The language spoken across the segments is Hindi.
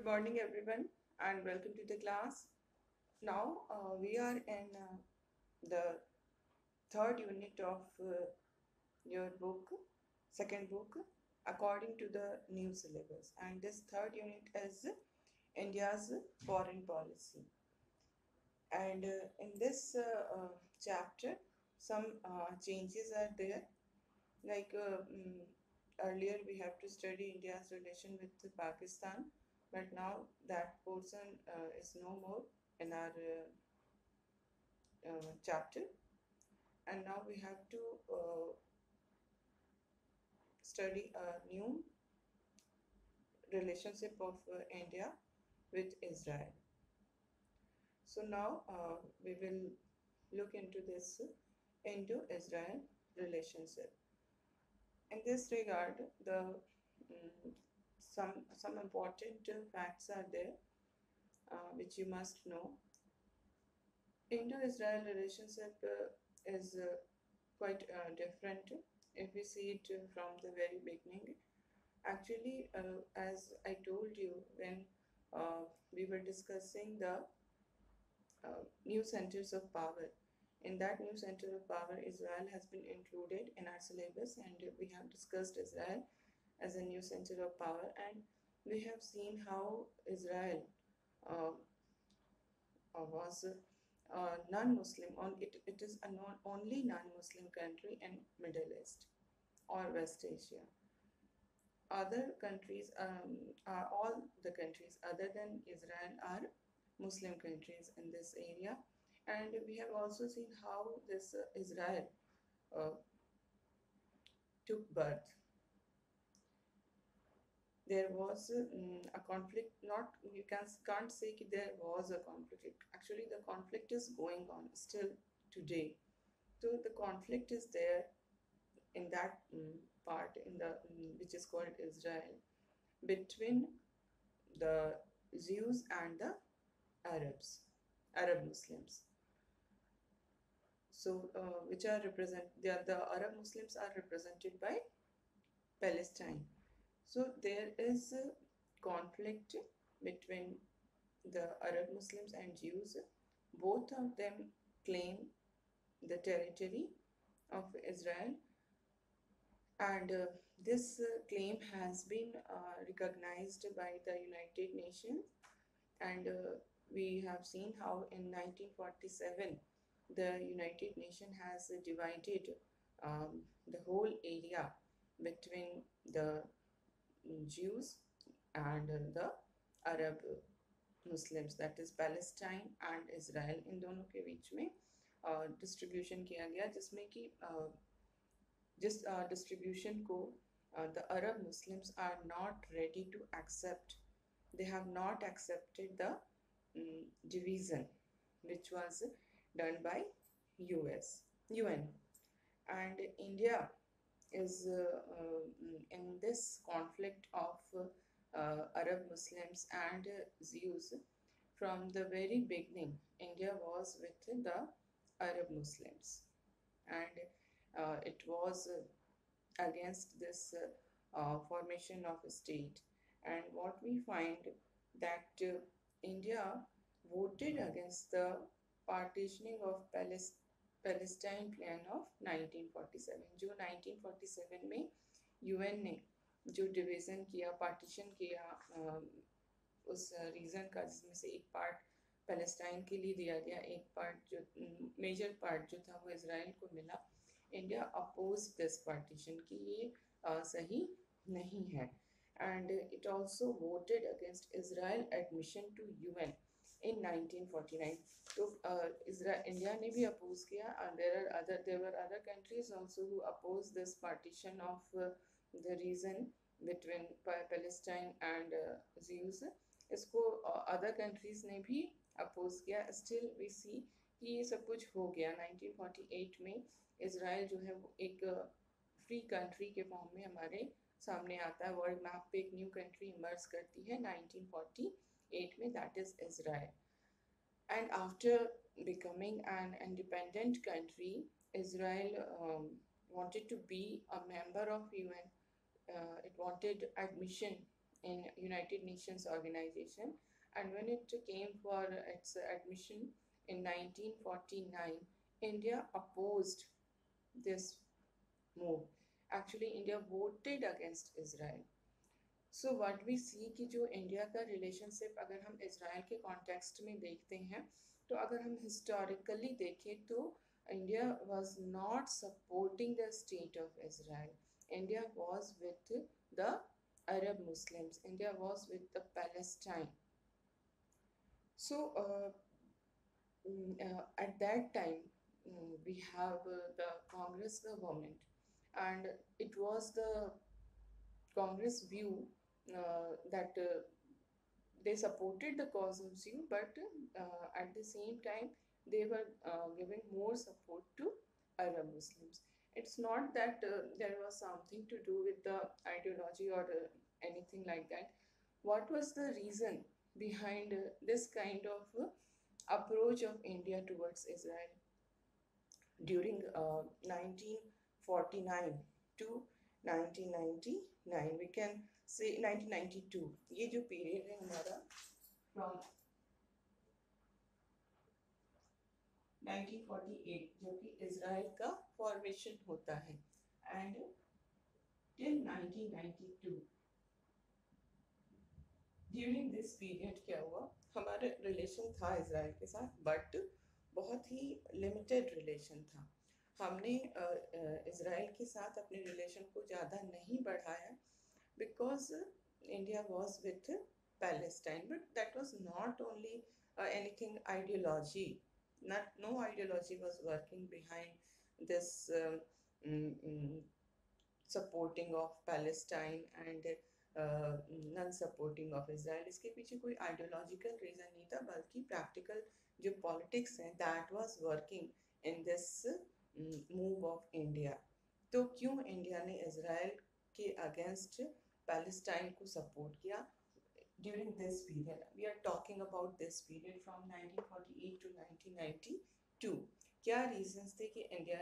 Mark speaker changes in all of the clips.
Speaker 1: Good morning, everyone, and welcome to the class. Now, we are in the third unit of your book, second book, according to the new syllabus. And this third unit is India's foreign policy. And in this chapter, some changes are there. Like earlier, we have to study India's relation with Pakistan, but now that portion is no more in our chapter, and now we have to study a new relationship of India with Israel. So now we will look into this Indo-Israel relationship. In this regard, the some important facts are there which you must know. Indo-Israel relationship is quite different if we see it from the very beginning. Actually, as I told you when we were discussing the new centers of power, in that new center of power, Israel has been included in our syllabus, and we have discussed Israel as a new center of power, and we have seen how Israel uh, was non-Muslim. It is a only non-Muslim country in Middle East or West Asia. Other countries, all the countries other than Israel are Muslim countries in this area. And we have also seen how this Israel uh, took birth. There was a conflict, not you can't say there was a conflict. Actually, the conflict is going on still today. So the conflict is there in that part in the which is called Israel between the Jews and the Arab Muslims. So, which are the Arab Muslims are represented by Palestine. So there is a conflict between the Arab Muslims and Jews. Both of them claim the territory of Israel, and this claim has been recognized by the United Nations, and we have seen how in 1947 the United Nations has divided the whole area between the Jews and the Arab Muslims, that is Palestine and Israel. इन दोनों के बीच में डिस्ट्रीब्यूशन किया गया जिसमें कि जिस डिस्ट्रीब्यूशन को the Arab Muslims are not ready to accept. They have not accepted the division which was done by UN, and India is in this conflict of Arab Muslims and Jews. From the very beginning, India was with the Arab Muslims, and it was against this formation of a state. And what we find that India voted against the partitioning of Palestine plan of 1947. जो 1947 में UN ने जो डिवीज़न किया, पार्टीशन किया उस रीजन का, जिसमें से एक पार्ट पैलेस्टाइन के लिए दिया गया, एक पार्ट जो मेजर पार्ट जो था वो इजराइल को मिला. इंडिया अपोज दिस पार्टीशन कि ये सही नहीं है, and it also voted against Israel admission to UN इन 1949. तो इंडिया ने भी अपोज किया. There were other countries also who oppose this partition of the region between Palestine and Jews. इसको अदर कंट्रीज ने भी अपोज किया. स्टिल वी सी कि ये सब कुछ हो गया. 1948 में इजराइल जो है वो एक फ्री कंट्री के फॉर्म में हमारे सामने आता है. वर्ल्ड मैप पे एक न्यू कंट्री इमर्ज करती है 1948 में, that is Israel. And after becoming an independent country, Israel wanted to be a member of UN. It wanted admission in United Nations organization, and when it came for its admission in 1949, India opposed this move. Actually, India voted against Israel. So what we see कि जो इंडिया का रिलेशनशिप अगर हम इसराइल के कॉन्टेक्स्ट में देखते हैं, तो अगर हम हिस्टोरिकली देखें तो India was not supporting the state of Israel. India was with the Arab Muslims. India was with the Palestine. So at that time, we have the Congress government, and it was the Congress view that they supported the cause of Jew, but at the same time they were giving more support to Arab Muslims. It's not that there was something to do with the ideology or anything like that. What was the reason behind this kind of approach of India towards Israel during 1949 to 1999? We can say 1992. ये जो period है हमारा from 1948 जो कि इसराइल का फॉर्मेशन होता है and till 1992. During this period क्या हुआ, हमारा रिलेशन था इसराइल के साथ, बट बहुत ही लिमिटेड रिलेशन था. हमने इसराइल के साथ अपने रिलेशन को ज़्यादा नहीं बढ़ाया because India was with Palestine. But that was not only anything ideology. No ideology was working behind this supporting of Palestine and non supporting of Israel. इसके पीछे कोई आइडियोलॉजिकल रीज़न नहीं था, बल्कि प्रैक्टिकल जो पॉलिटिक्स है that was working in this move of India. तो क्यों इंडिया ने इसराइल के अगेंस्ट पैलेस्टाइन को सपोर्ट किया during this period? We are talking about this period from 1948 to 1992. क्या रीजंस थे कि इंडिया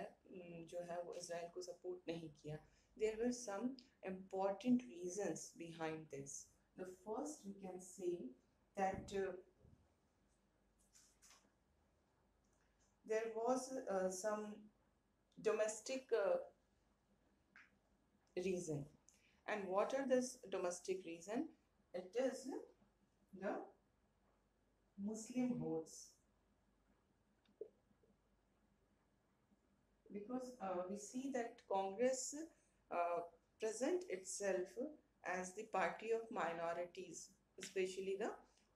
Speaker 1: जो है वो इसराइल को सपोर्ट नहीं किया? There were some important reasons behind this. The first, we can say that there was some domestic reason. And what are this domestic reason? It is the Muslim votes. Because we see that Congress present itself as the party of minorities, especially the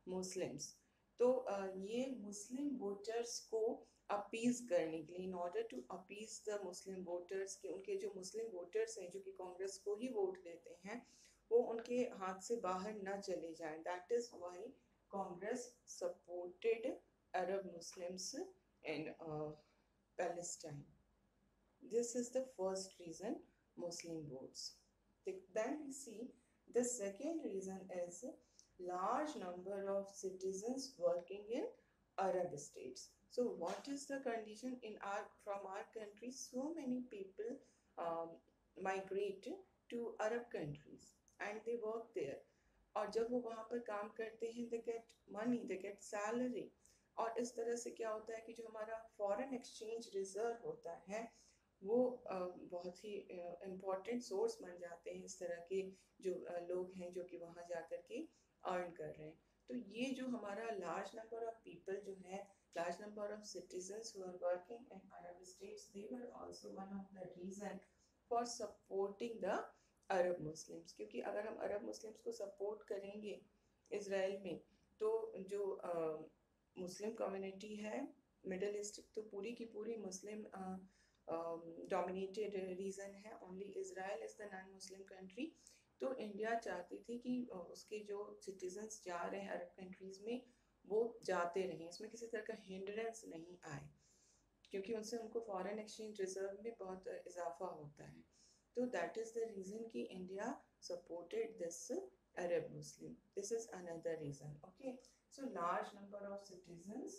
Speaker 1: Muslims. तो ये मुस्लिम वोटर्स को अपीज करने के लिए, in order to appease the Muslim voters, कि उनके जो मुस्लिम वोटर्स हैं जो कि कांग्रेस को ही वोट देते हैं वो उनके हाथ से बाहर न चले जाएं. That is why Congress supported Arab Muslims in Palestine. This is the first reason, Muslim votes. Then we see the second reason is large number of citizens working in Arab states. So what is the condition in from our country? So many people migrate to Arab countries and they work there. और जब वो वहाँ पर काम करते हैं they get money, they get salary. और इस तरह से क्या होता है कि जो हमारा फॉरेन एक्सचेंज रिजर्व होता है वो बहुत ही इम्पॉर्टेंट सोर्स बन जाते हैं इस तरह के जो लोग हैं जो कि वहाँ जा कर के अर्न कर रहे हैं. तो ये जो हमारा लार्ज नंबर ऑफ पीपल जो है, large number of citizens who are working in Arab states, they were also one of the reason for supporting the Arab Muslims. क्योंकि अगर हम अरब मुस्लिम्स को सपोर्ट करेंगे इसराइल में तो जो मुस्लिम कम्युनिटी है मिडल ईस्ट, तो पूरी की पूरी मुस्लिम डोमिनेटेड रीजन है. Only Israel is the non Muslim country. तो इंडिया चाहती थी कि उसके जो सिटीजन्स जा रहे हैं अरब कंट्रीज में वो जाते रहें, इसमें किसी तरह का हिंड्रेंस नहीं आए, क्योंकि उनसे उनको फॉरेन एक्सचेंज रिजर्व में बहुत इजाफा होता है. तो दैट इज द रीजन कि India supported this Arab Muslim. This is another reason. Okay, so large number of citizens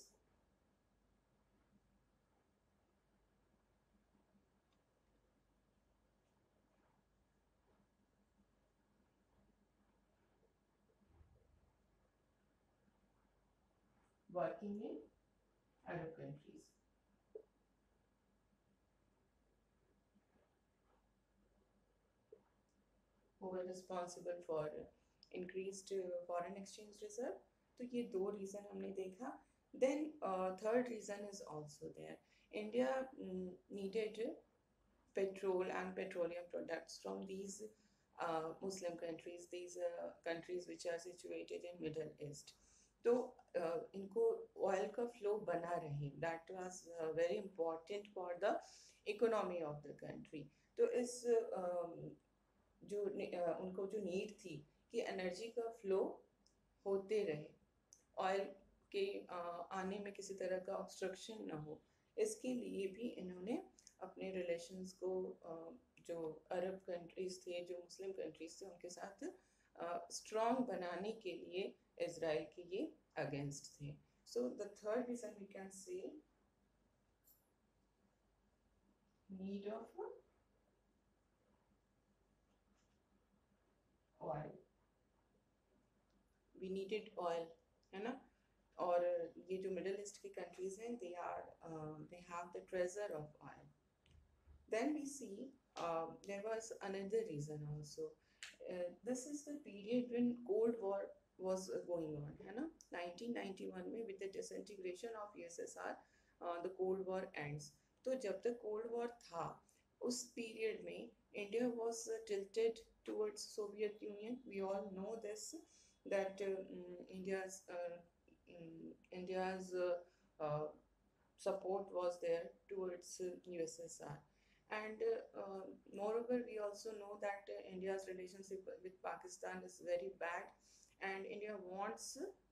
Speaker 1: working in Arab countries, who were responsible for increased foreign exchange reserve. तो ये दो रीज़न हमने देखा. Then third reason is also there. India needed petrol and petroleum products from these Muslim countries, these countries which are situated in Middle East. तो इनको oil का flow बना रहे. That was very important for the economy of the country. तो इस जो उनको जो नीड थी कि एनर्जी का फ्लो होते रहे, ऑयल के आने में किसी तरह का ऑब्स्ट्रक्शन ना हो, इसके लिए भी इन्होंने अपने रिलेशंस को जो अरब कंट्रीज थे, जो मुस्लिम कंट्रीज थे, उनके साथ स्ट्रॉन्ग बनाने के लिए इजराइल के ये अगेंस्ट थे. So the third reason we can say need of oil. We needed oil, है ना. और ये जो मिडिल ईस्ट की कंट्रीज हैं, they have the treasure of oil. Then we see there was another reason also. This is the period when Cold War was going on, है ना. 1991 में with the disintegration of USSR, the Cold War ends. तो जब तक Cold War था, उस period में India was tilted towards Soviet Union. We all know this, that India's support was there towards USSR. And moreover, we also know that India's relationship with Pakistan is very bad, and India wants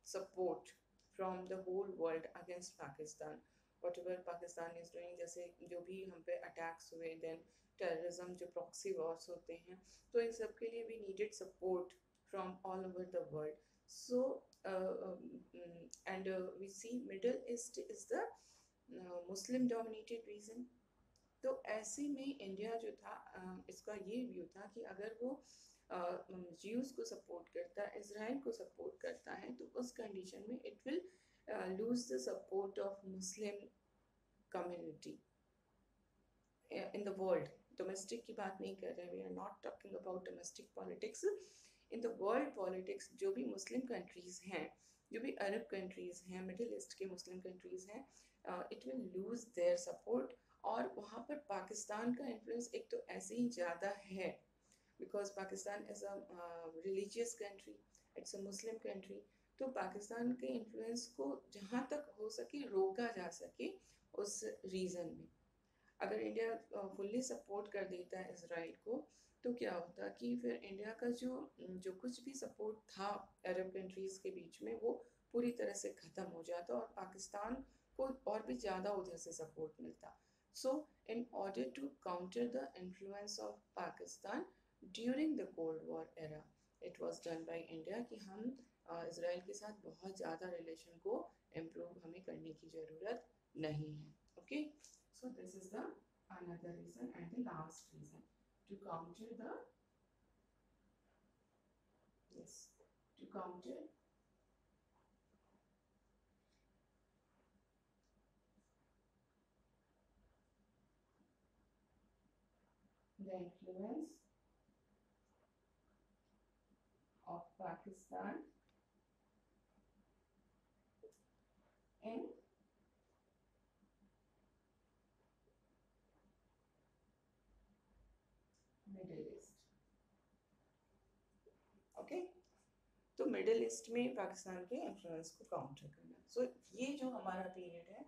Speaker 1: support from the whole world against Pakistan. Whatever Pakistan is doing, जैसे जो भी हम पे attacks हुए, then terrorism, जो proxy wars होते हैं, तो इन सब के लिए we needed support from all over the world. So and we see Middle East is the Muslim dominated region. तो ऐसे में इंडिया जो था, इसका ये व्यू था कि अगर वो ज्यूज को सपोर्ट करता है, इसराइल को सपोर्ट करता है, तो उस कंडीशन में it will lose the support of Muslim community in the world. Domestic की बात नहीं कर रहे, we are not talking about domestic politics. In the world politics जो भी मुस्लिम कंट्रीज हैं, जो भी अरब कंट्रीज हैं, मिडिल ईस्ट के मुस्लिम कंट्रीज हैं, it will lose their support. और वहाँ पर पाकिस्तान का इन्फ्लुएंस एक तो ऐसे ही ज़्यादा है, because Pakistan is a religious country, it's a Muslim country. तो पाकिस्तान के इन्फ्लुएंस को जहाँ तक हो सके रोका जा सके उस रीजन में. अगर इंडिया फुल्ली सपोर्ट कर देता है इसराइल को, तो क्या होता कि फिर इंडिया का जो कुछ भी सपोर्ट था अरब कंट्रीज़ के बीच में, वो पूरी तरह से ख़त्म हो जाता और पाकिस्तान को और भी ज़्यादा उधर से सपोर्ट मिलता. So, in order to counter the influence of Pakistan during the Cold War era, it was done by India कि हम इसराइल के साथ बहुत ज़्यादा रिलेशन को इम्प्रूव हमें करने की ज़रूरत नहीं है. Okay, so this is the another reason and the last reason to counter the yes to counter the influence of Pakistan in Middle East. Okay, तो मिडिल ईस्ट में पाकिस्तान के इन्फ्लुएंस को काउंटर करना. सो ये जो हमारा पीरियड है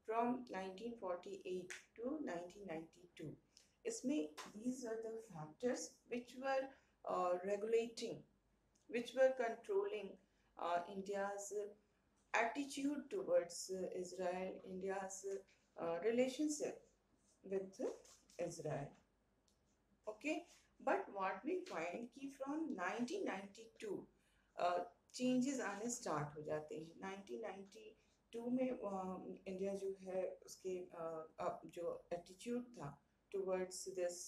Speaker 1: फ्रॉम 1948 to 1992, इसमें these are the factors which were regulating, which were controlling India's attitude towards Israel, India's relationship with Israel. Okay, but what we find कि from 1992 चेंजेस आने स्टार्ट हो जाते हैं. 1992 में इंडिया जो है उसके जो एटीट्यूड था towards this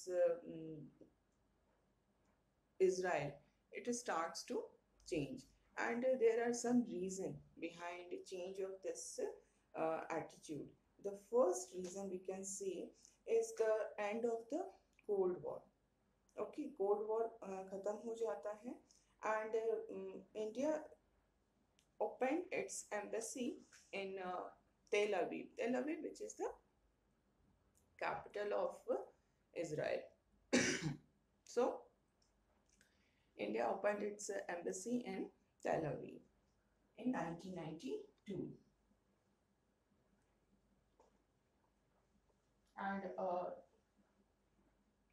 Speaker 1: Israel, it starts to change. and there are some reason behind the change of this attitude. The first reason we can see is the end of the Cold War. Okay, Cold War खत्म हो जाता है, and India opened its embassy in Tel Aviv. Tel Aviv, which is the capital of Israel. So, India opened its embassy in Tel Aviv in 1992. And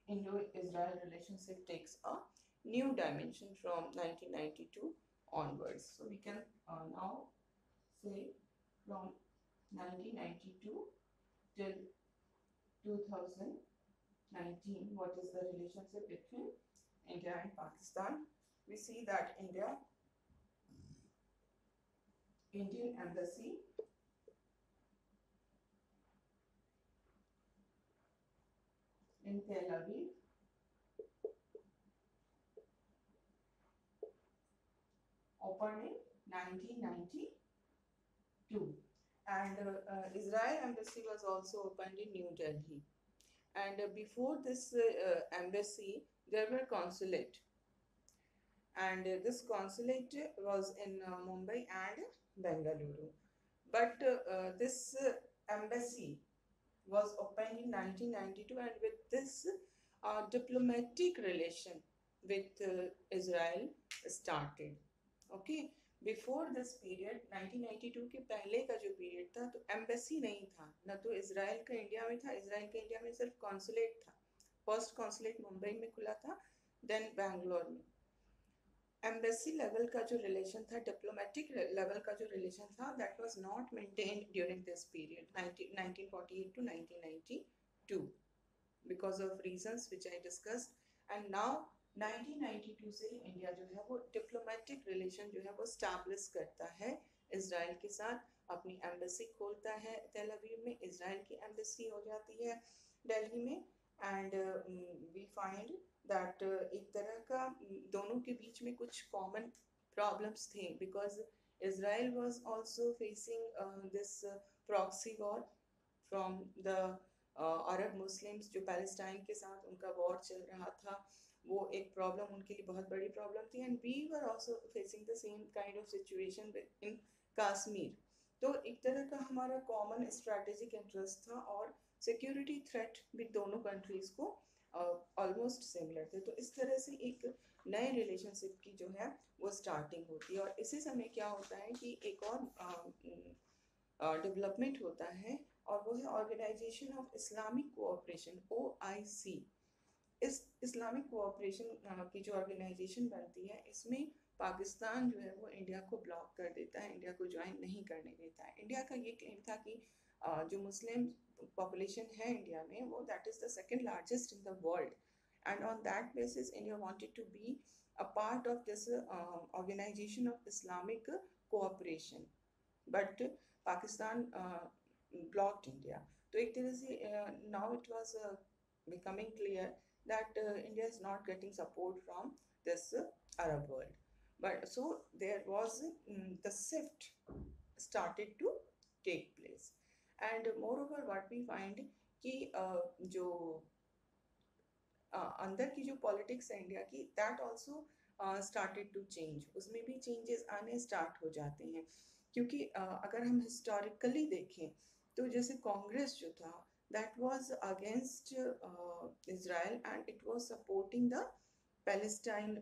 Speaker 1: Indo-Israel relationship takes a new dimension from 1992 onwards. So we can now say from 1992 till 2019, what is the relationship between India and Pakistan? We see that Indian embassy in Tel Aviv opened in 1992, and Israel embassy was also opened in New Delhi. And before this embassy, there were consulate, and this consulate was in Mumbai and Bengaluru. But this embassy was opened in 1992, and with this diplomatic relation with Israel started. Okay, before this period 1992 के पहले का जो पीरियड था, तो एम्बेसी नहीं था, न तो इसराइल का इंडिया में था, इसराइल का इंडिया में सिर्फ कॉन्सुलेट था. फर्स्ट कॉन्सुलेट मुंबई में खुला था, देन बैंगलोर में. एम्बेसी लेवल का जो रिलेशन था, डिप्लोमेटिक लेवल का जो रिलेशन था, that was not maintained during this period 1948 to 1992 because of reasons which I discussed. And now 1992 से इंडिया जो है वो डिप्लोमेटिक रिलेशन जो है वो स्टैब्लिश करता है इसराइल के साथ, अपनी एम्बेसी खोलता है तेल अवीव में, इसराइल की एम्बेसी हो जाती है दिल्ली में. एंड वी फाइंड दैट एक तरह का दोनों के बीच में कुछ कॉमन प्रॉब्लम्स थे, because Israel was also facing this proxy war from the Arab Muslims, जो पैलेस्टाइन के साथ उनका वॉर चल रहा था, वो एक प्रॉब्लम उनके लिए बहुत बड़ी प्रॉब्लम थी. And we were also facing the same kind of situation in Kashmir. तो एक तरह का हमारा कॉमन स्ट्रैटेजिक इंटरेस्ट था, और सिक्योरिटी थ्रेट भी दोनों कंट्रीज को ऑलमोस्ट सिमिलर थे. तो इस तरह से एक नए रिलेशनशिप की जो है वो स्टार्टिंग होती है. और इसी समय क्या होता है कि एक और डेवलपमेंट होता है, और वो है organisation of Islamic cooperation, OIC. इस इस्लामिक कोऑपरेशन की जो ऑर्गेनाइजेशन बनती है, इसमें पाकिस्तान जो है वो इंडिया को ब्लॉक कर देता है, इंडिया को ज्वाइन नहीं करने देता है. इंडिया का ये क्लेम था कि जो मुस्लिम पॉपुलेशन है इंडिया में, वो that is the second largest in the world, and on that basis India wanted to be a part of this organization of Islamic cooperation, but Pakistan blocked India. तो एक तरह से now it was becoming clear that India is not getting support from this Arab world. But so there was the shift started to take place. And moreover what we find कि जो अंदर की जो पॉलिटिक्स है इंडिया की, that also started to change. उसमें भी चेंजेस आने स्टार्ट हो जाते हैं, क्योंकि अगर हम हिस्टोरिकली देखें तो जैसे कांग्रेस जो था, that was against Israel, and it was supporting the Palestine,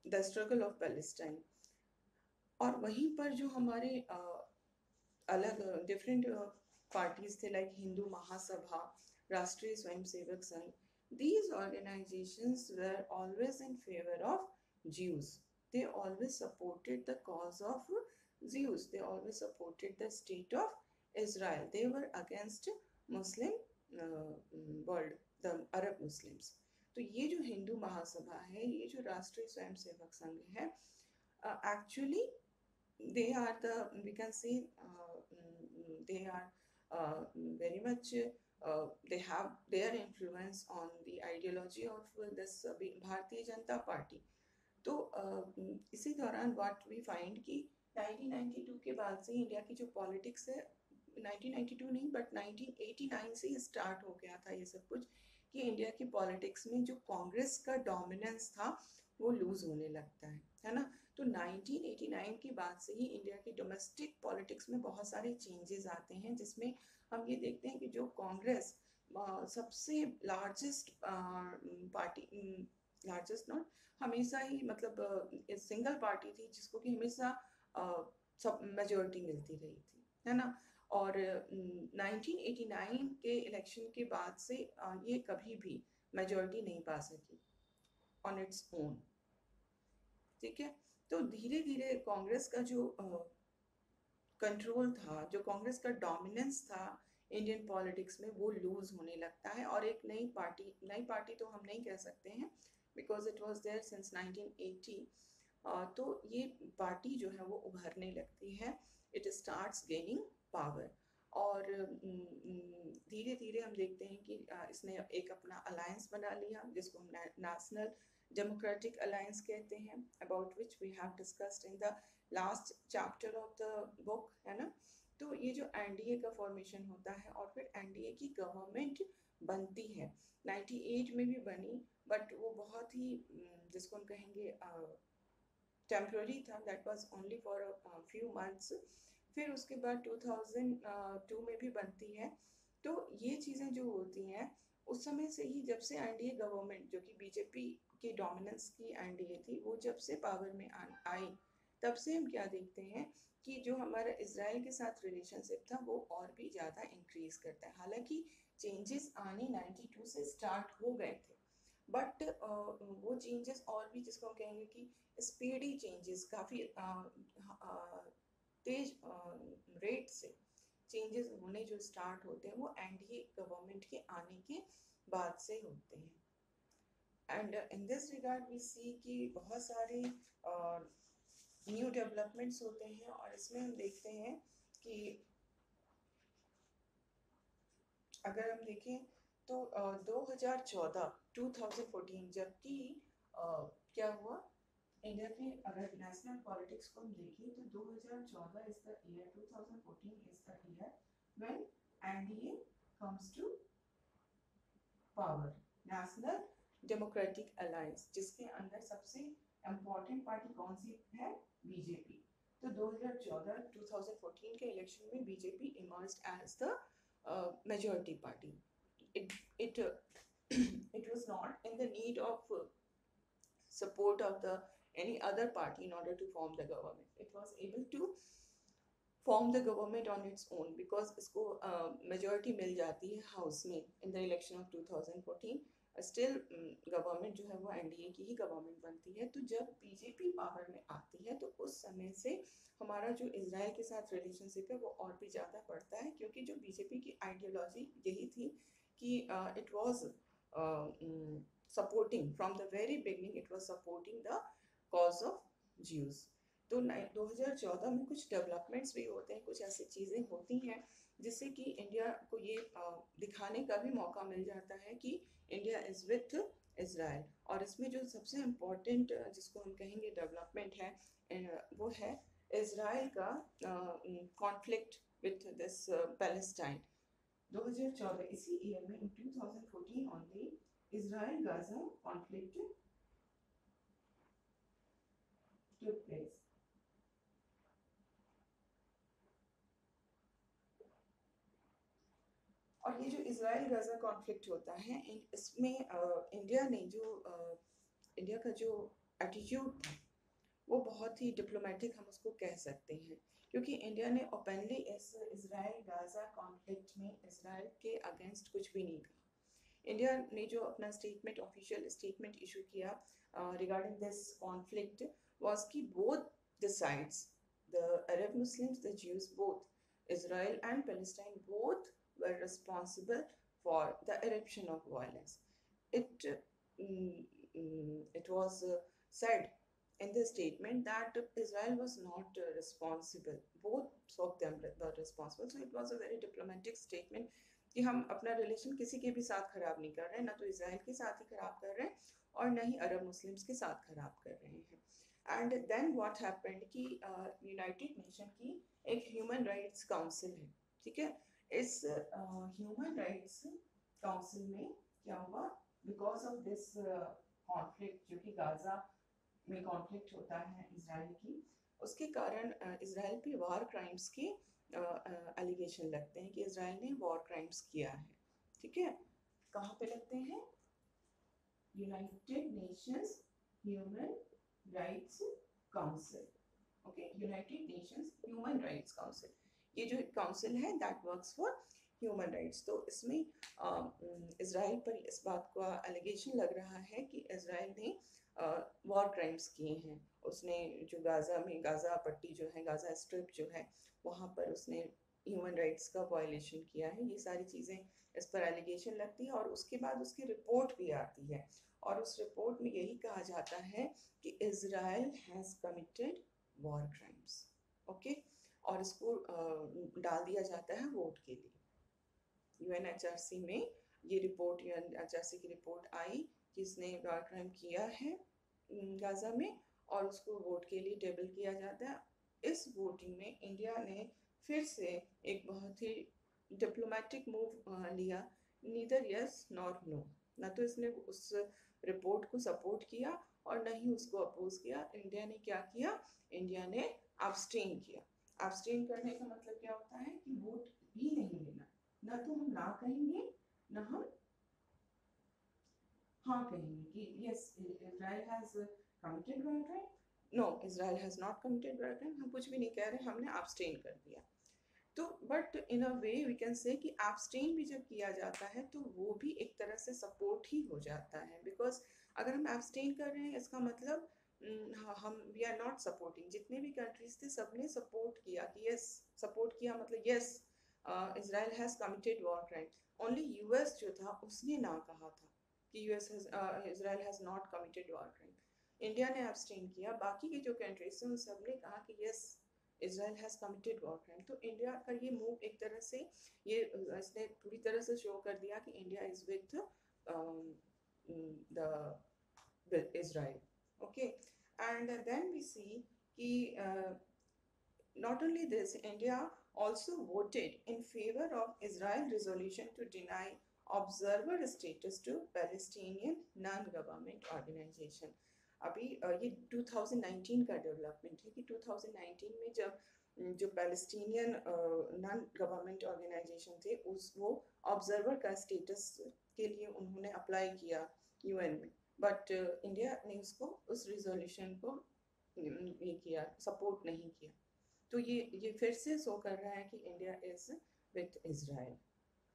Speaker 1: the struggle of Palestine. और वहीं पर जो हमारे अलग डिफरेंट पार्टीज थे, लाइक हिंदू महासभा, राष्ट्रीय Swayamsevak Sangh, these organizations were always in favor of Jews. They always supported the cause of Jews. They always supported the state of Israel. They were against Muslim world, the Arab Muslims. तो ये जो हिंदू महासभा है, ये जो राष्ट्रीय स्वयंसेवक संघ है, actually they are the, we can say they are very much they have their influence on the ideology of this Bharatiya Janata Party. तो इसी दौरान व्हाट वी फाइंड कि 1992 के बाद से इंडिया की जो पॉलिटिक्स है, 1992 नहीं बट 1989 से ही स्टार्ट हो गया था ये सब कुछ, कि इंडिया की पॉलिटिक्स में जो कांग्रेस का डोमिनेंस था वो लूज होने लगता है ना। तो 1989 के बाद से ही इंडिया की डोमेस्टिक पॉलिटिक्स में बहुत सारे चेंजेस आते हैं, जिसमें हम ये देखते हैं कि जो कांग्रेस सबसे लार्जेस्ट पार्टी, लार्जेस्ट नॉट, हमेशा ही मतलब सिंगल पार्टी थी जिसको कि हमेशा सब मेजोरिटी मिलती रही थी, है ना। और 1989 के इलेक्शन के बाद से ये कभी भी मेजोरिटी नहीं पा सकी ऑन इट्स ओन, ठीक है। तो धीरे धीरे कांग्रेस का जो कंट्रोल था, जो कांग्रेस का डोमिनेंस था इंडियन पॉलिटिक्स में, वो लूज होने लगता है और एक नई पार्टी तो हम नहीं कह सकते हैं because it was there since 1980। तो ये पार्टी जो है वो उभरने लगती है, इट स्टार्ट्स गेनिंग पावर। और धीरे धीरे हम देखते हैं कि इसने एक अपना अलायंस बना लिया जिसको हम नेशनल डेमोक्रेटिक अलायंस कहते हैं, about which we have discussed in the last chapter of the book, है ना। तो ये जो एनडीए का फॉर्मेशन होता है और फिर एनडीए की गवर्नमेंट बनती है, 98 में भी बनी, बट वो बहुत ही जिसको हम कहेंगे टेम्प्ररी था, that was only for a few months. फिर उसके बाद 2002 में भी बनती है। तो ये चीज़ें जो होती हैं उस समय से ही, जब से एनडीए गवर्नमेंट जो कि बीजेपी के डोमिनेंस की एनडीए थी, वो जब से पावर में आई, तब से हम क्या देखते हैं कि जो हमारा इसराइल के साथ रिलेशनशिप था वो और भी ज़्यादा इंक्रीज करता है। हालांकि चेंजेस आने 92 से स्टार्ट हो गए थे, बट वो चेंजेस और भी जिसको हम कहेंगे कि स्पीडी चेंजेस, काफ़ी तेज रेट से चेंजेस होने जो स्टार्ट होते हैं वो एनडीए गवर्नमेंट के आने के बाद से होते हैं। And in this regard we see कि बहुत सारे न्यू डेवलपमेंट्स होते हैं, और इसमें हम देखते हैं कि अगर हम देखें तो 2014 जबकि क्या हुआ इंडिया के, अगर नेशनल पॉलिटिक्स को हम देखें तो 2014 is the year, 2014 is the year when NDA comes to power, national democratic alliance, जिसके अंदर सबसे इम्पोर्टेंट पार्टी कौन सी है, बीजेपी। तो 2014 के इलेक्शन में BJP emerged as the majority party. It it was not in the need of support of the any other party in order to form the government. It was able to form the government on its own because इसको majority मिल जाती है हाउस में in the election of 2014। Still government जो है वो एनडीए की ही गवर्नमेंट बनती है। तो जब बीजेपी पावर में आती है तो उस समय से हमारा जो इजराइल के साथ रिलेशनशिप है वो और भी ज़्यादा बढ़ता है, क्योंकि जो बीजेपी की आइडियोलॉजी यही थी कि it was supporting from the very beginning, it was supporting the cause of Jews. तो 2014 में कुछ डेवलपमेंट्स भी होते हैं, कुछ ऐसी चीज़ें होती हैं जिससे कि इंडिया को ये दिखाने का भी मौका मिल जाता है कि इंडिया इज़ विथ इसराइल। और इसमें जो सबसे इम्पोर्टेंट जिसको हम कहेंगे डेवलपमेंट है वो है इसराइल का कॉन्फ्लिक्ट विथ दिस पैलेस्टाइन। 2014 इसी ईयर में, इन 2014 only, Israel Gaza conflict took place। और ये जो इसराइल गाजा कॉन्फ्लिक्ट होता है, इसमें इंडिया ने जो इंडिया का जो एटीट्यूड था वो बहुत ही डिप्लोमेटिक हम उसको कह सकते हैं, क्योंकि इंडिया ने ओपनली इस इसराइल गाजा कॉन्फ्लिक्ट में इसराइल के अगेंस्ट कुछ भी नहीं कहा। इंडिया ने जो अपना स्टेटमेंट, ऑफिशियल स्टेटमेंट इशू किया रिगार्डिंग दिस कॉन्फ्लिक्ट वाज कि both the sides, the Arab Muslims, the Jews, both Israel and Palestine both were responsible for the eruption of violence. It it was said in the statement that Israel was not responsible. Both of them were responsible. So it was a very diplomatic statement कि हम अपना रिलेशन किसी के भी साथ खराब नहीं कर रहे हैं, ना तो इसराइल के साथ ही खराब कर रहे हैं और न ही अरब मुस्लिम्स के साथ खराब कर रहे हैं। एंड देन व्हाट हैपेंड कि यूनाइटेड नेशन की एक ह्यूमन राइट्स काउंसिल है, ठीक है। इस ह्यूमन राइट्स काउंसिल में क्या हुआ, बिकॉज ऑफ दिस कॉन्फ्लिक्ट जो कि गाजा में कॉन्फ्लिक्ट होता है इसराइल की, उसके कारण इसराइल पे वॉर क्राइम्स के एलिगेशन लगते हैं कि इसराइल ने वॉर क्राइम्स किया है, ठीक है। कहाँ पे लगते हैं? United Nations human rights council, okay, United Nations human rights council, ये जो काउंसिल है that works for human rights. तो इसमें इसराइल पर इस बात का एलिगेशन लग रहा है कि इसराइल ने वॉर क्राइम्स किए हैं। उसने जो गाज़ा में, गाज़ा पट्टी जो है, गाज़ा स्ट्रिप जो है, वहाँ पर उसने ह्यूमन राइट्स का वायलेशन किया है। ये सारी चीज़ें इस पर एलिगेशन लगती है और उसके बाद उसकी रिपोर्ट भी आती है और उस रिपोर्ट में यही कहा जाता है कि Israel has committed war crimes, okay. और इसको डाल दिया जाता है वोट के लिए। यूएनएचआरसी में ये रिपोर्ट, यूएनएचआरसी की रिपोर्ट आई कि इसने वॉर क्राइम किया है गाज़ा में, और उसको वोट के लिए टेबल किया जाता है। इस वोटिंग में इंडिया ने फिर से एक बहुत ही डिप्लोमेटिक मूव लिया, नीदर यस नॉर नो। ना तो इसने उस रिपोर्ट को सपोर्ट किया और न ही उसको अपोज किया। इंडिया ने क्या किया? इंडिया ने अब्सटेन किया। अब्सटेन करने का मतलब क्या होता है कि वोट ही नहीं लेना, ना तो हम ना कहेंगे ना हम हाँ कहेंगे कि yes Israel has committed war crime, no Israel has not committed war crime, हम कुछ भी नहीं कह रहे, हमने अब्सटेन कर दिया। तो but in a way we can say कि एब्सटेन भी जब किया जाता है तो वो भी एक तरह से सपोर्ट ही हो जाता है, बिकॉज अगर हम एब्सटेन कर रहे हैं इसका मतलब हम वी आर नॉट सपोर्टिंग। जितने भी कंट्रीज थे सबने सपोर्ट किया कि यस, सपोर्ट किया मतलब yes Israel has committed war crime. Only US जो था उसने ना कहा था कि US Israel has not committed war crime. India ने एब्सटेन किया, बाकी की जो कंट्रीज थे उन सब ने कहा कि yes Israel has committed war crime. तो इंडिया का ये मूव एक तरह से ये इसने पूरी तरह से शो कर दिया कि India is with the Israel, okay. And then we see कि not only this, India also voted in favor of Israel resolution to deny observer status to Palestinian non-government organization। अभी ये 2019 का डेवलपमेंट है कि 2019 में जब जो पैलेस्टीनियन नॉन गवर्नमेंट ऑर्गेनाइजेशन थे उस वो ऑब्जर्वर का स्टेटस के लिए उन्होंने अप्लाई किया यूएन में, बट इंडिया ने उसको उस रिजोल्यूशन को ये किया, सपोर्ट नहीं किया। तो ये फिर से शो कर रहा है कि इंडिया इज विद इजराइल,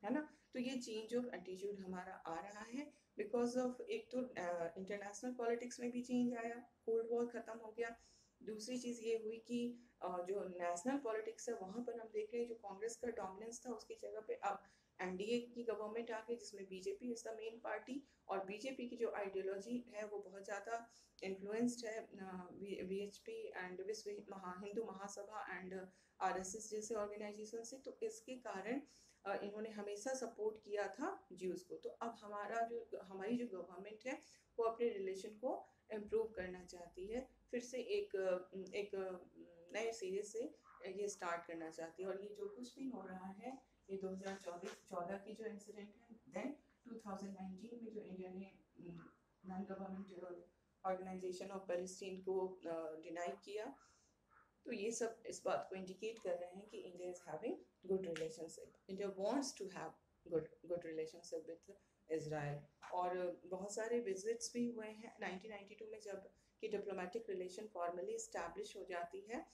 Speaker 1: है ना। तो ये चेंज ऑफ एटीट्यूड हमारा आ रहा है बिकॉज ऑफ एक तो इंटरनेशनल पॉलिटिक्स में भी चेंज आया, कोल्ड वॉर खत्म हो गया। दूसरी चीज़ ये हुई कि जो नेशनल पॉलिटिक्स है वहाँ पर हम देख रहे हैं जो कांग्रेस का डोमिनेंस था उसकी जगह पे अब एनडीए की गवर्नमेंट आ गई जिसमें BJP is the main party. और बीजेपी की जो आइडियोलॉजी है वो बहुत ज़्यादा इन्फ्लुएंस्ड है वीएचपी एंड विश्व हिंदू महासभा एंड आरएसएस जैसे ऑर्गेनाइजेशन से। तो इसके कारण इन्होंने हमेशा सपोर्ट किया था ज्यूज को। तो अब हमारी जो गवर्नमेंट है वो अपने रिलेशन को इम्प्रूव करना चाहती है, फिर से एक नए सिरे से ये स्टार्ट करना चाहती है। और ये जो कुछ भी हो रहा है ये 2014 की जो इंसिडेंट है, देन 2019 में जो इंडिया ने non government organisation of Palestine को डिनाई किया, तो ये सब इस बात को इंडिकेट कर रहे हैं कि India is having good relationship, India wants to have good relationship with Israel. और बहुत सारे विजिट्स भी हुए हैं 1992 में जब कि डिप्लोमेटिक रिलेशन फॉर्मली इस्टेब्लिश हो जाती है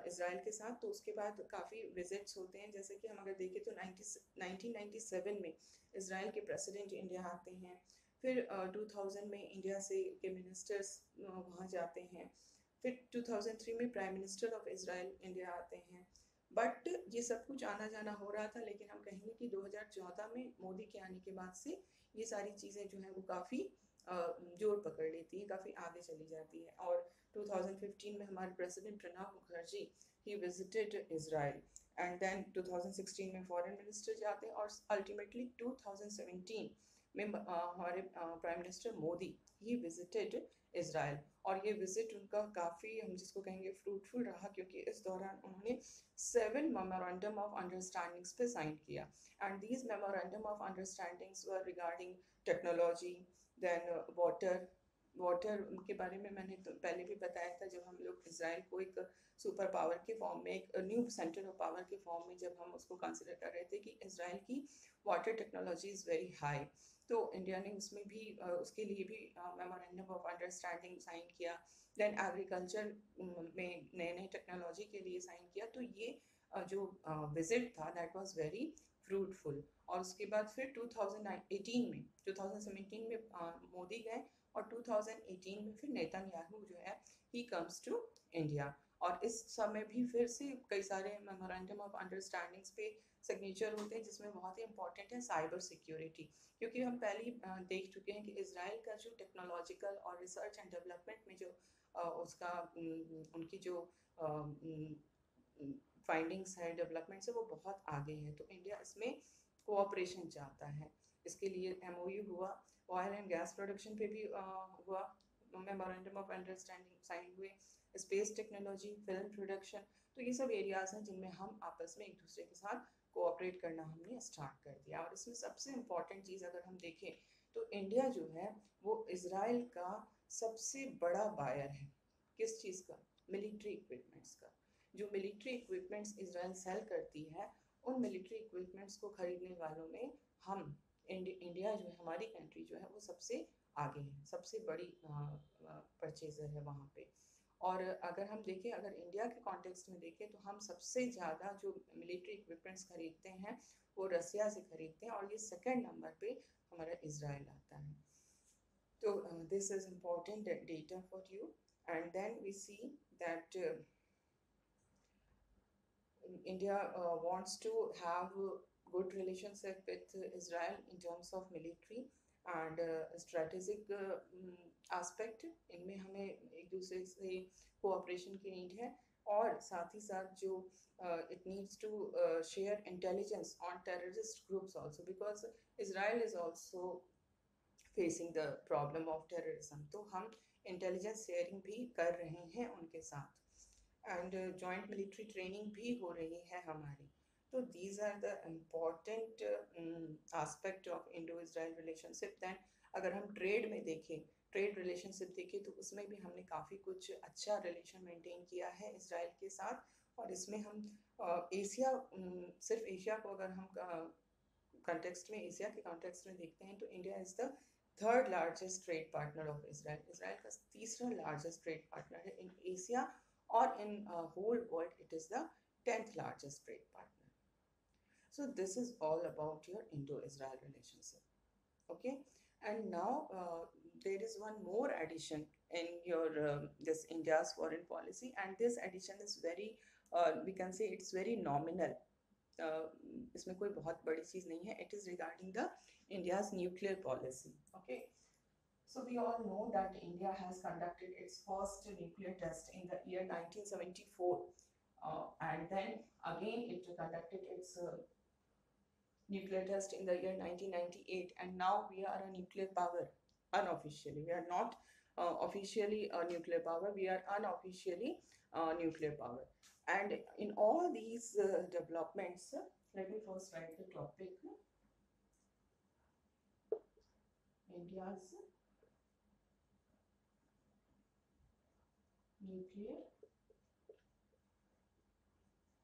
Speaker 1: इसराइल के साथ, तो उसके बाद काफ़ी विजिट्स होते हैं। जैसे कि हम अगर देखें तो 1997 में इसराइल के प्रेसिडेंट इंडिया आते हैं, फिर 2000 में इंडिया से के मिनिस्टर्स वहाँ जाते हैं, फिर 2003 में prime minister of Israel India आते हैं। बट ये सब कुछ आना जाना हो रहा था, लेकिन हम कहेंगे कि 2014 में मोदी के आने के बाद से ये सारी चीज़ें जो हैं वो काफ़ी जोर पकड़ लेती है, काफ़ी आगे चली जाती है। और 2015 में हमारे president Pranab Mukherjee he visited Israel and then 2016 में फॉरेन मिनिस्टर जाते हैं और अल्टीमेटली 2017 में हमारे प्राइम मिनिस्टर मोदी ही विजिटेड इसराइल, और ये विजिट उनका काफ़ी, हम जिसको कहेंगे, फ्रूटफुल रहा, क्योंकि इस दौरान उन्होंने 7 मेमोरेंडम ऑफ अंडरस्टैंडिंग्स पे साइन किया, and these memorandum of understandings were regarding technology, then water. Water के बारे में मैंने तो पहले भी बताया था, जब हम लोग इसराइल को एक सुपर पावर के फॉर्म में, एक न्यू सेंटर ऑफ पावर के फॉर्म में जब हम उसको कंसिडर कर रहे थे कि इसराइल की water technology is very high, तो इंडिया ने उसमें भी उसके लिए भी मेमोरेंडम ऑफ अंडरस्टैंडिंग साइन किया। देन एग्रीकल्चर में नए नए टेक्नोलॉजी के लिए साइन किया। तो ये जो विजिट था दैट वाज वेरी फ्रूटफुल। और उसके बाद फिर 2018 में 2017 में मोदी गए, और 2018 में फिर नेतन्याहू जो है ही कम्स टू इंडिया, और इस समय भी फिर से कई सारे मेमोरेंडम ऑफ अंडरस्टैंडिंग्स पे सिग्नेचर होते हैं, जिसमें बहुत ही इंपॉर्टेंट है साइबर सिक्योरिटी, क्योंकि हम पहले ही देख चुके हैं कि इसराइल का जो टेक्नोलॉजिकल और रिसर्च एंड डेवलपमेंट में जो उसका उनकी जो फाइंडिंग्स है, डेवलपमेंट्स है, वो बहुत आगे है। तो इंडिया इसमें कोऑपरेशन चाहता है, इसके लिए एमओयू हुआ, ऑयल एंड गैस प्रोडक्शन पे भी हुआ, मेमोरेंडम ऑफ अंडरस्टैंडिंग साइन हुए, स्पेस टेक्नोलॉजी, फिल्म प्रोडक्शन। तो ये सब एरियाज हैं जिनमें हम आपस में एक दूसरे के साथ कोऑपरेट करना हमने स्टार्ट कर दिया। और इसमें सबसे इम्पॉर्टेंट चीज़ अगर हम देखें तो इंडिया जो है वो इसराइल का सबसे बड़ा बायर है। किस चीज़ का? मिलिट्री इक्विपमेंट्स का। जो मिलिट्री इक्विपमेंट्स इसराइल सेल करती है, उन मिलिट्री इक्विपमेंट्स को खरीदने वालों में हम इंडिया जो है, हमारी कंट्री जो है, वो सबसे आगे है, सबसे बड़ी परचेजर है वहाँ पे। और अगर हम देखें, अगर इंडिया के कॉन्टेक्स्ट में देखें, तो हम सबसे ज़्यादा जो मिलिट्री इक्विपमेंट्स खरीदते हैं वो रसिया से खरीदते हैं, और ये सेकंड नंबर पे हमारा इसराइल आता है। तो this is important data for you. And then we see that India wants to have a good relationship with Israel in terms of military and strategic aspect। इनमें हमें एक दूसरे से कोऑपरेशन की नीड है, और साथ ही साथ जो it needs to share intelligence on terrorist groups also, because Israel is also facing the problem of terrorism। तो हम इंटेलिजेंस शेयरिंग भी कर रहे हैं उनके साथ, एंड जॉइंट मिलिट्री ट्रेनिंग भी हो रही है हमारी। तो these are the important aspect of Indo Israel relationship. Then अगर हम ट्रेड में देखें, ट्रेड रिलेशनशिप देखें, तो उसमें भी हमने काफ़ी कुछ अच्छा रिलेशन मेंटेन किया है इसराइल के साथ। और इसमें हम एशिया, सिर्फ एशिया को अगर हम कंटेक्स्ट में, एशिया के कॉन्टेक्स्ट में देखते हैं, तो India is the third largest trade partner of Israel. Israel का तीसरा लार्जेस्ट ट्रेड पार्टनर है in Asia, or in whole world it is the 10th largest trade partner। So this is all about your Indo-Israel relationship. Okay, and now there is one more addition in your this India's foreign policy, and this addition is very we can say it's very nominal। इसमें कोई बहुत बड़ी चीज़ नहीं है। It is regarding the India's nuclear policy। Okay, so we all know that India has conducted its first nuclear test in the year 1974, and then again it conducted its nuclear test in the year 1998, and now we are a nuclear power unofficially. We are not officially a nuclear power, we are unofficially nuclear power. And in all these developments, let me first write the topic: India's nuclear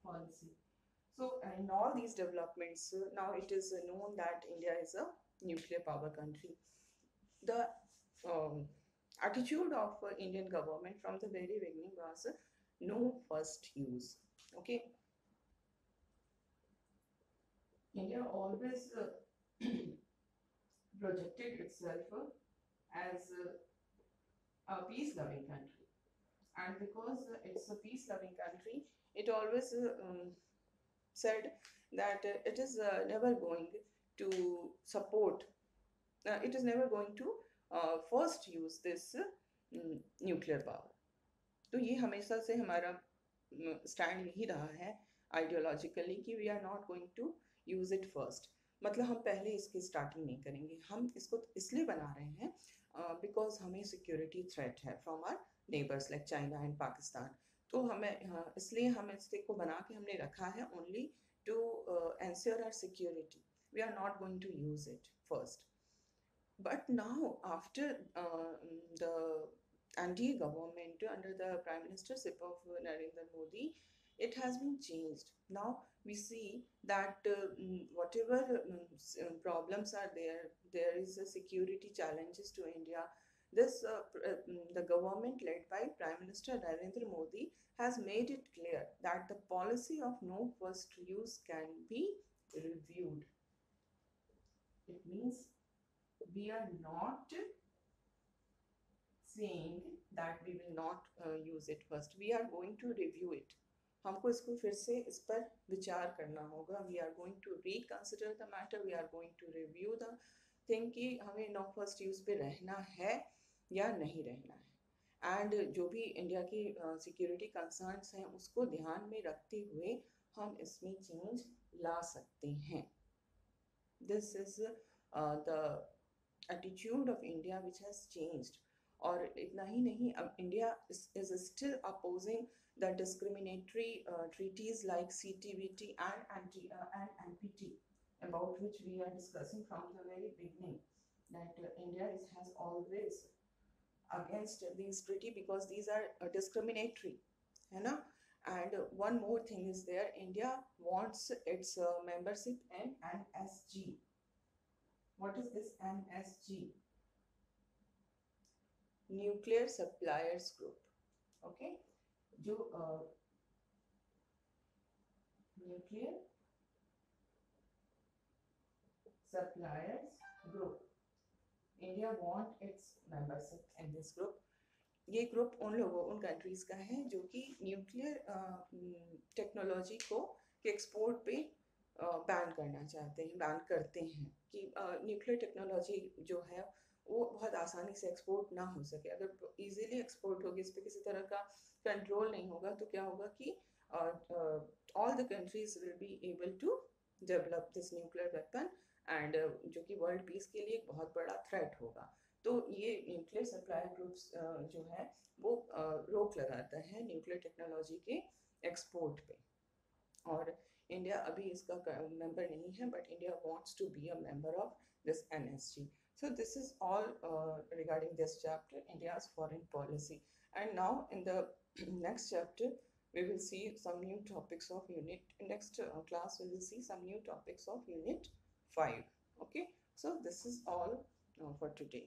Speaker 1: policy. So in all these developments, now it is known that India is a nuclear power country. The attitude of Indian government from the very beginning was no first use. Okay, India always projected itself as a peace-loving country, and because it's a peace-loving country, it always said that it is never going to support, it is never going to first use this nuclear power। तो ये हमेशा से हमारा स्टैंड यही रहा है आइडियोलॉजिकली, कि we are not going to use it first. मतलब हम पहले इसकी स्टार्टिंग नहीं करेंगे, हम इसको इसलिए बना रहे हैं बिकॉज हमें सिक्योरिटी थ्रेट है from our neighbours like China and Pakistan. तो हमें इसलिए हम इसको बना के हमने रखा है only to ensure our security. We are not going to use it first. But now, after the NDA government under the Prime Ministership of Narendra Modi, it has been changed. Now we see that whatever problems are there, there is a security challenges to India. The government led by Prime Minister Narendra Modi has made it clear that the policy of no first use can be reviewed. It means we are not saying that we will not use it first. We are going to review it. हमको इसको फिर से इस पर विचार करना होगा. We are going to reconsider the matter. We are going to review the thing कि हमें no first use पे रहना है या नहीं रहना है. एंड जो भी इंडिया की सिक्योरिटी कंसर्न्स हैं उसको ध्यान में रखते हुए हम इसमें चेंज ला सकते हैं. This is the attitude of India which has changed. और इतना ही नहीं, अब India is still opposing the discriminatory treaties like CTBT and NPT, about which we are discussing from the very beginning, that India has always against these treaty because these are discriminatory, है ना. And one more thing is there, India wants its membership in NSG. What is this NSG? Nuclear Suppliers Group. Okay, जो Nuclear Suppliers Group, India want its membership in this group. ये ग्रुप उन लोगों, उन कंट्रीज का है जो कि न्यूक्लियर टेक्नोलॉजी को के एक्सपोर्ट पे बैन करना चाहते हैं, बैन करते हैं कि न्यूक्लियर टेक्नोलॉजी जो है वो बहुत आसानी से एक्सपोर्ट ना हो सके. अगर इजीली एक्सपोर्ट होगी, इस पर किसी तरह का कंट्रोल नहीं होगा, तो क्या होगा कि all the countries will be able to develop this nuclear weapon, and जो कि वर्ल्ड पीस के लिए एक बहुत बड़ा थ्रेट होगा. तो ये न्यूक्लियर सप्लाई ग्रुप्स जो है वो रोक लगाता है न्यूक्लियर टेक्नोलॉजी के एक्सपोर्ट पे. और इंडिया अभी इसका मेंबर नहीं है, but India wants to be a member of this NSG. So this is all regarding this chapter, India's foreign policy. And now in the next chapter we will see some new topics of unit. Next class we will see some new topics of unit 5. Okay, so this is all for today.